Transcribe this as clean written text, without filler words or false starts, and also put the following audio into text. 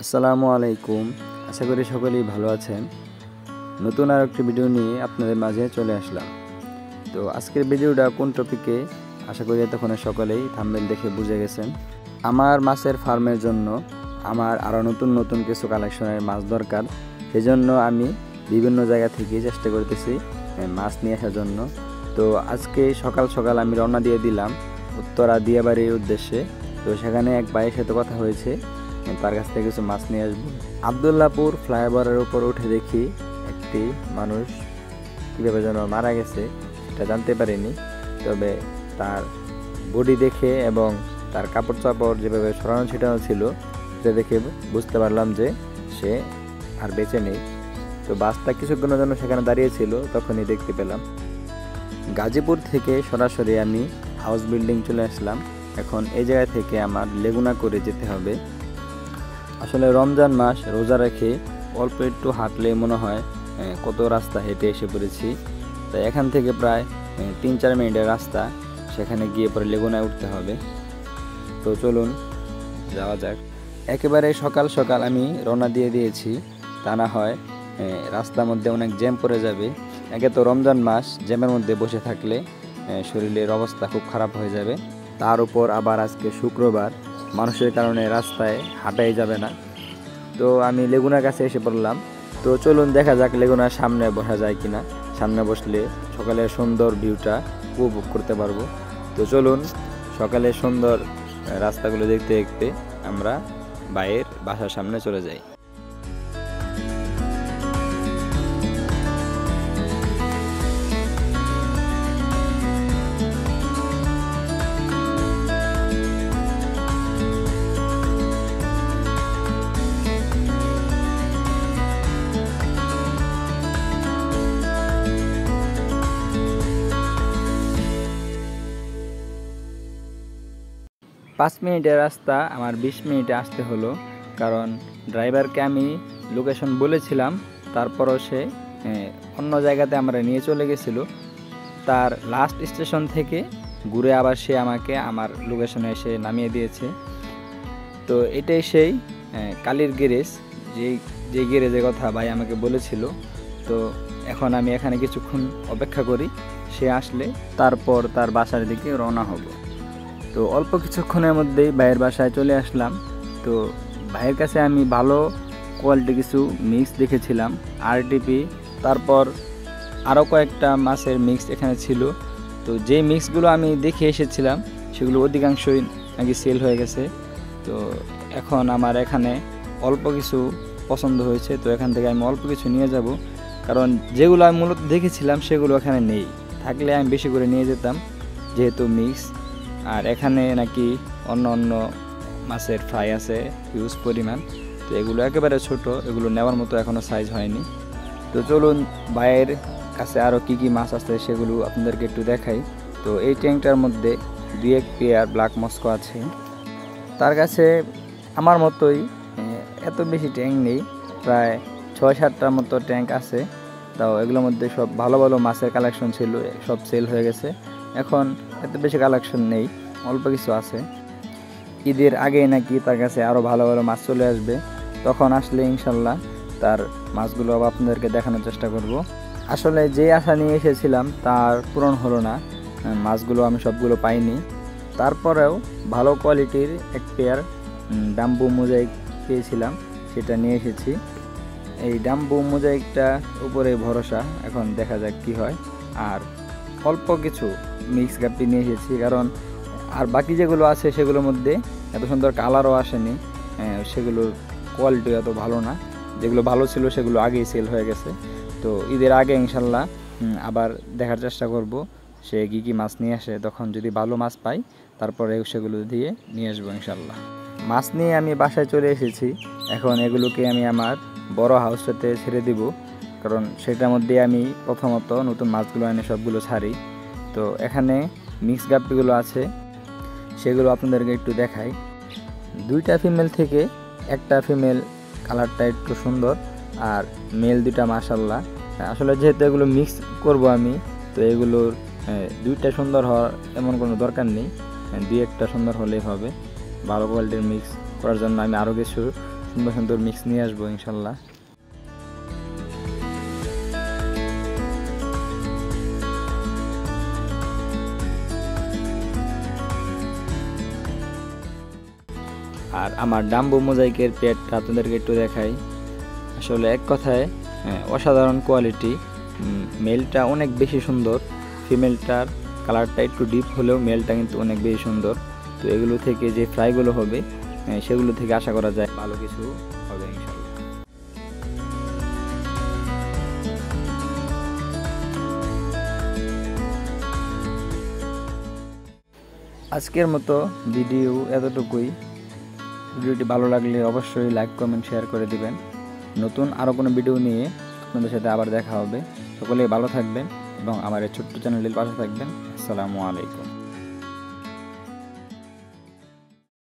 আসসালামু আলাইকুম। আশা করি সকলেই ভালো আছেন। নতুন আর একটি ভিডিও নিয়ে আপনাদের মাঝে চলে আসলাম। তো আজকের ভিডিওটা কোন টপিকে, আশা করি এতক্ষণ সকলেই থাম্বনেল দেখে বুঝে গেছেন। আমার মাছের ফার্মের জন্য আমার আরও নতুন নতুন কিছু কালেকশনের মাছ দরকার। সেজন্য আমি বিভিন্ন জায়গা থেকে চেষ্টা করতেছি মাছ নিয়ে আসার জন্য। তো আজকে সকাল সকাল আমি রওনা দিয়ে দিলাম উত্তরা দিয়াবাড়ির উদ্দেশ্যে। তো সেখানে এক ভাইয়ের সাথে কথা হয়েছে, তার কাছ থেকে কিছু মাছ নিয়ে আসবো। আবদুল্লাপুর ফ্লাইওভারের উপর উঠে দেখি একটি মানুষ কীভাবে যেন মারা গেছে সেটা জানতে পারিনি, তবে তার বডি দেখে এবং তার কাপড় চাপড় যেভাবে ছড়ানো ছিটানো ছিল সেটা দেখে বুঝতে পারলাম যে সে আর বেঁচে নেই। তো বাসটা কিছুক্ষণের জন্য সেখানে দাঁড়িয়েছিল, তখনই দেখতে পেলাম। গাজীপুর থেকে সরাসরি আমি হাউস বিল্ডিং চলে আসলাম। এখন এই জায়গা থেকে আমার লেগুনা করে যেতে হবে। আসলে রমজান মাস রোজা রেখে অল্প একটু হাঁটলে মনে হয় কত রাস্তা হেঁটে এসে পড়েছি। তাই এখান থেকে প্রায় 3-4 মিনিটের রাস্তা, সেখানে গিয়ে পরে লেগুনায় উঠতে হবে। তো চলুন যাওয়া যাক। একেবারে সকাল সকাল আমি রওনা দিয়ে দিয়েছি, তা না হয় রাস্তার মধ্যে অনেক জ্যাম পড়ে যাবে। একে তো রমজান মাস, জ্যামের মধ্যে বসে থাকলে শরীরের অবস্থা খুব খারাপ হয়ে যাবে। তার উপর আবার আজকে শুক্রবার, মানুষের কারণে রাস্তায় হাঁটাই যাবে না। তো আমি লেগুনার কাছে এসে পড়লাম। তো চলুন দেখা যাক লেগুনার সামনে বসা যায় কিনা। সামনে বসলে সকালের সুন্দর ভিউটা উপভোগ করতে পারবো। তো চলুন সকালের সুন্দর রাস্তাগুলো দেখতে দেখতে আমরা ভাইয়ের বাসার সামনে চলে যাই। 5 মিনিটের রাস্তা আমার 20 মিনিটে আসতে হলো, কারণ ড্রাইভারকে আমি লোকেশন বলেছিলাম, তারপরও সে অন্য জায়গাতে আমরা নিয়ে চলে গেছিলো। তার লাস্ট স্টেশন থেকে ঘুরে আবার সে আমাকে আমার লোকেশনে এসে নামিয়ে দিয়েছে। তো এটাই সেই কালীর গ্যারেজ, যে গ্যারেজের কথা ভাই আমাকে বলেছিল। তো এখন আমি এখানে কিছুক্ষণ অপেক্ষা করি, সে আসলে তারপর তার বাসার দিকে রওনা হব। তো অল্প কিছুক্ষণের মধ্যেই ভাইয়ের বাসায় চলে আসলাম। তো ভাইয়ের কাছে আমি ভালো কোয়ালিটি কিছু মিক্স দেখেছিলাম, আরটিপি, তারপর আরও কয়েকটা মাছের মিক্স এখানে ছিল। তো যে মিক্সগুলো আমি দেখে এসেছিলাম সেগুলো অধিকাংশই নাকি সেল হয়ে গেছে। তো এখন আমার এখানে অল্প কিছু পছন্দ হয়েছে, তো এখান থেকে আমি অল্প কিছু নিয়ে যাব, কারণ যেগুলো আমি মূলত দেখেছিলাম সেগুলো এখানে নেই। থাকলে আমি বেশি করে নিয়ে যেতাম, যেহেতু মিক্স। আর এখানে নাকি অন্য অন্য মাছের ফ্রাই আছে হিউজ পরিমাণ। তো এগুলো একেবারে ছোট, এগুলো নেওয়ার মতো এখনও সাইজ হয়নি। তো চলুন ভাইয়ের কাছে আরও কী কী মাছ আছে সেগুলো আপনাদেরকে একটু দেখাই। তো এই ট্যাঙ্কটার মধ্যে 2-1 পেয়ার ব্ল্যাক মস্কো আছে। তার কাছে আমার মতোই এত বেশি ট্যাঙ্ক নেই, প্রায় 6-7টার মতো ট্যাঙ্ক আছে। তাও এগুলোর মধ্যে সব ভালো ভালো মাছের কালেকশন ছিল, সব সেল হয়ে গেছে। এখন এত বেশি কালেকশন নেই, অল্প কিছু আছে। ঈদের আগেই নাকি তার কাছে আরও ভালো ভালো মাছ চলে আসবে, তখন আসলে ইনশাল্লাহ তার মাছগুলো আপনাদেরকে দেখানোর চেষ্টা করব। আসলে যে আশা নিয়ে এসেছিলাম তার পূরণ হলো না, মাছগুলো আমি সবগুলো পাইনি। তারপরেও ভালো কোয়ালিটির এক পেয়ার ডাম্বু মোজাইক পেয়েছিলাম, সেটা নিয়ে এসেছি। এই ডাম্বু মোজাইকটা উপরে ভরসা, এখন দেখা যাক কি হয়। আর অল্প কিছু মিক্স গাপ্পি নিয়ে এসেছি, কারণ আর বাকি যেগুলো আছে সেগুলোর মধ্যে এত সুন্দর কালারও আসেনি, সেগুলোর কোয়ালিটি এত ভালো না। যেগুলো ভালো ছিল সেগুলো আগেই সেল হয়ে গেছে। তো ঈদের আগে ইনশাল্লাহ আবার দেখার চেষ্টা করব সে কী কী মাছ নিয়ে আসে। তখন যদি ভালো মাছ পাই তারপরে সেগুলো দিয়ে নিয়ে আসবো ইনশাল্লাহ। মাছ নিয়ে আমি বাসায় চলে এসেছি। এখন এগুলোকে আমি আমার বড় হাউসটাতে ছেড়ে দিব, কারণ সেটার মধ্যে আমি প্রথমত নতুন মাছগুলো এনে সবগুলো ছাড়ি। তো এখানে মিক্স গাপ্পিগুলো আছে, সেগুলো আপনাদেরকে একটু দেখাই। 2টা ফিমেল থেকে একটা ফিমেল কালারটা একটু সুন্দর, আর মেল 2টা মাশাল্লাহ। আসলে যেহেতু এগুলো মিক্স করব আমি, তো এগুলোর 2টা সুন্দর হওয়ার এমন কোনো দরকার নেই, 2-1টা সুন্দর হলেই হবে। ভালো কোয়ালিটির মিক্স করার জন্য আমি আরও কিছু সুন্দর সুন্দর মিক্স নিয়ে আসবো ইনশাল্লাহ। আর আমার ডাম্বো মোজাইকের পেটটা আপনাদেরকে একটু দেখাই। আসলে এক কথায় অসাধারণ কোয়ালিটি। মেলটা অনেক বেশি সুন্দর, ফিমেলটার কালারটা একটু ডিপ হলেও মেলটা কিন্তু অনেক বেশি সুন্দর। তো এগুলো থেকে যে ফ্রাইগুলো হবে সেগুলো থেকে আশা করা যায় ভালো কিছু হবে ইনশাল্লাহ। আজকের মতো ভিডিও এতটুকুই। ভিডিওটি ভালো লাগলে অবশ্যই লাইক কমেন্ট শেয়ার করে দিবেন। নতুন আরও কোনো ভিডিও নিয়ে আপনাদের সাথে আবার দেখা হবে। সকলেই ভালো থাকবেন এবং আমার এই ছোট্ট চ্যানেলটির পাশে থাকবেন। আসসালামু আলাইকুম।